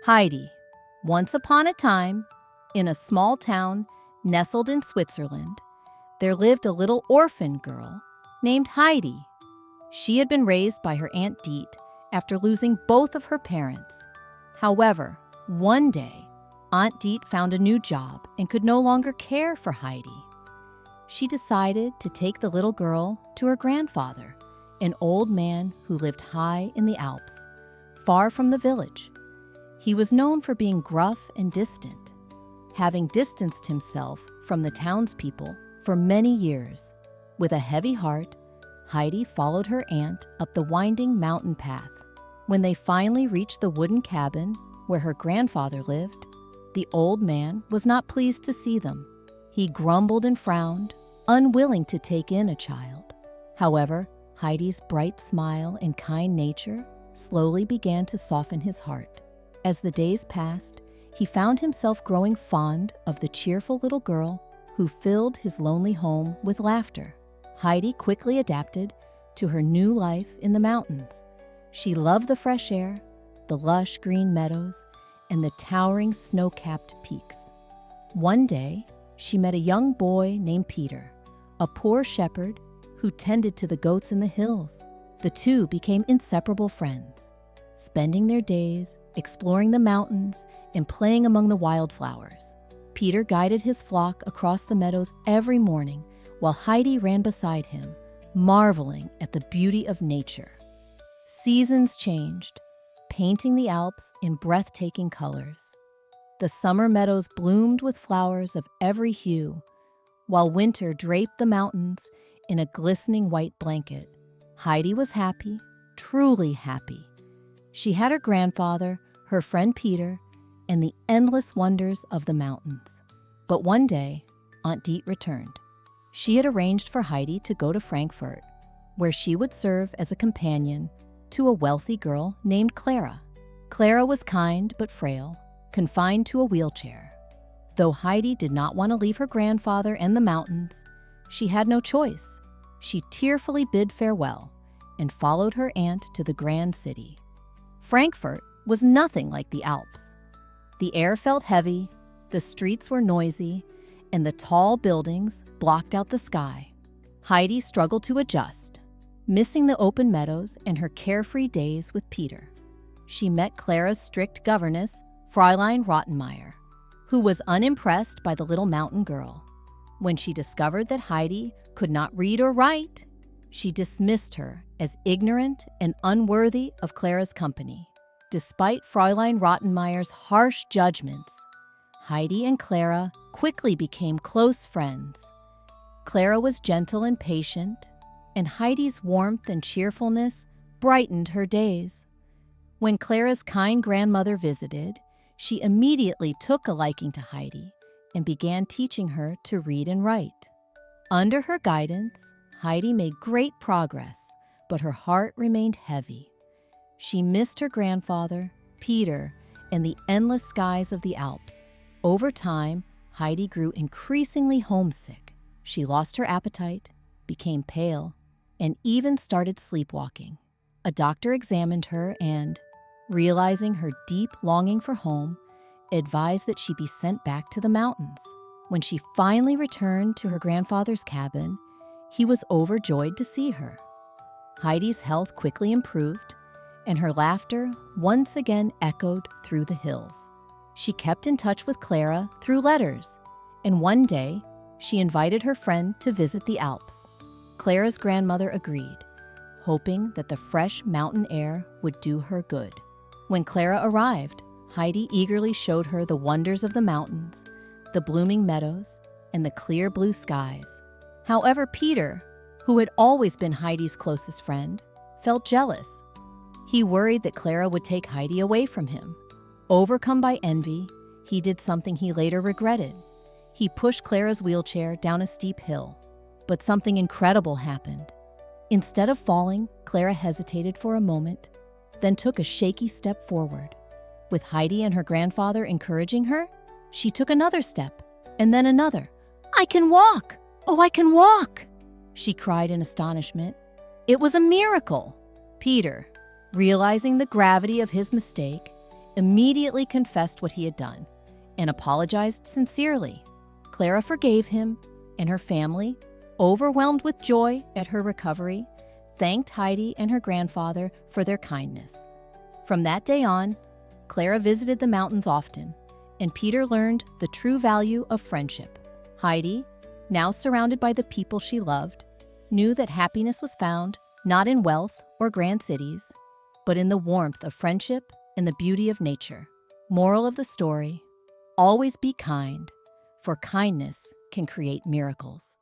Heidi. Once upon a time, in a small town nestled in Switzerland, there lived a little orphan girl named Heidi. She had been raised by her Aunt Deet after losing both of her parents. However, one day, Aunt Deet found a new job and could no longer care for Heidi. She decided to take the little girl to her grandfather, an old man who lived high in the Alps, far from the village. He was known for being gruff and distant, having distanced himself from the townspeople for many years. With a heavy heart, Heidi followed her aunt up the winding mountain path. When they finally reached the wooden cabin where her grandfather lived, the old man was not pleased to see them. He grumbled and frowned, unwilling to take in a child. However, Heidi's bright smile and kind nature slowly began to soften his heart. As the days passed, he found himself growing fond of the cheerful little girl who filled his lonely home with laughter. Heidi quickly adapted to her new life in the mountains. She loved the fresh air, the lush green meadows, and the towering snow-capped peaks. One day, she met a young boy named Peter, a poor shepherd who tended to the goats in the hills. The two became inseparable friends, spending their days exploring the mountains and playing among the wildflowers. Peter guided his flock across the meadows every morning while Heidi ran beside him, marveling at the beauty of nature. Seasons changed, painting the Alps in breathtaking colors. The summer meadows bloomed with flowers of every hue, while winter draped the mountains in a glistening white blanket. Heidi was happy, truly happy. She had her grandfather, her friend Peter, and the endless wonders of the mountains. But one day, Aunt Deet returned. She had arranged for Heidi to go to Frankfurt, where she would serve as a companion to a wealthy girl named Clara. Clara was kind but frail, confined to a wheelchair. Though Heidi did not want to leave her grandfather and the mountains, she had no choice. She tearfully bid farewell and followed her aunt to the grand city. Frankfurt was nothing like the Alps. The air felt heavy, the streets were noisy, and the tall buildings blocked out the sky. Heidi struggled to adjust, missing the open meadows and her carefree days with Peter. She met Clara's strict governess, Fräulein Rottenmeier, who was unimpressed by the little mountain girl. When she discovered that Heidi could not read or write, she dismissed her as ignorant and unworthy of Clara's company. Despite Fräulein Rottenmeier's harsh judgments, Heidi and Clara quickly became close friends. Clara was gentle and patient, and Heidi's warmth and cheerfulness brightened her days. When Clara's kind grandmother visited, she immediately took a liking to Heidi and began teaching her to read and write. Under her guidance, Heidi made great progress, but her heart remained heavy. She missed her grandfather, Peter, and the endless skies of the Alps. Over time, Heidi grew increasingly homesick. She lost her appetite, became pale, and even started sleepwalking. A doctor examined her and, realizing her deep longing for home, advised that she be sent back to the mountains. When she finally returned to her grandfather's cabin, he was overjoyed to see her. Heidi's health quickly improved, and her laughter once again echoed through the hills. She kept in touch with Clara through letters, and one day, she invited her friend to visit the Alps. Clara's grandmother agreed, hoping that the fresh mountain air would do her good. When Clara arrived, Heidi eagerly showed her the wonders of the mountains, the blooming meadows, and the clear blue skies. However, Peter, who had always been Heidi's closest friend, felt jealous. He worried that Clara would take Heidi away from him. Overcome by envy, he did something he later regretted. He pushed Clara's wheelchair down a steep hill. But something incredible happened. Instead of falling, Clara hesitated for a moment, then took a shaky step forward. With Heidi and her grandfather encouraging her, she took another step, and then another. "I can walk! Oh, I can walk!" she cried in astonishment. It was a miracle. Peter, realizing the gravity of his mistake immediately confessed what he had done and apologized sincerely. Clara forgave him, and her family, overwhelmed with joy at her recovery, thanked Heidi and her grandfather for their kindness. From that day on, Clara visited the mountains often, and Peter learned the true value of friendship. Heidi, now surrounded by the people she loved, knew that happiness was found not in wealth or grand cities, but in the warmth of friendship and the beauty of nature. Moral of the story: always be kind, for kindness can create miracles.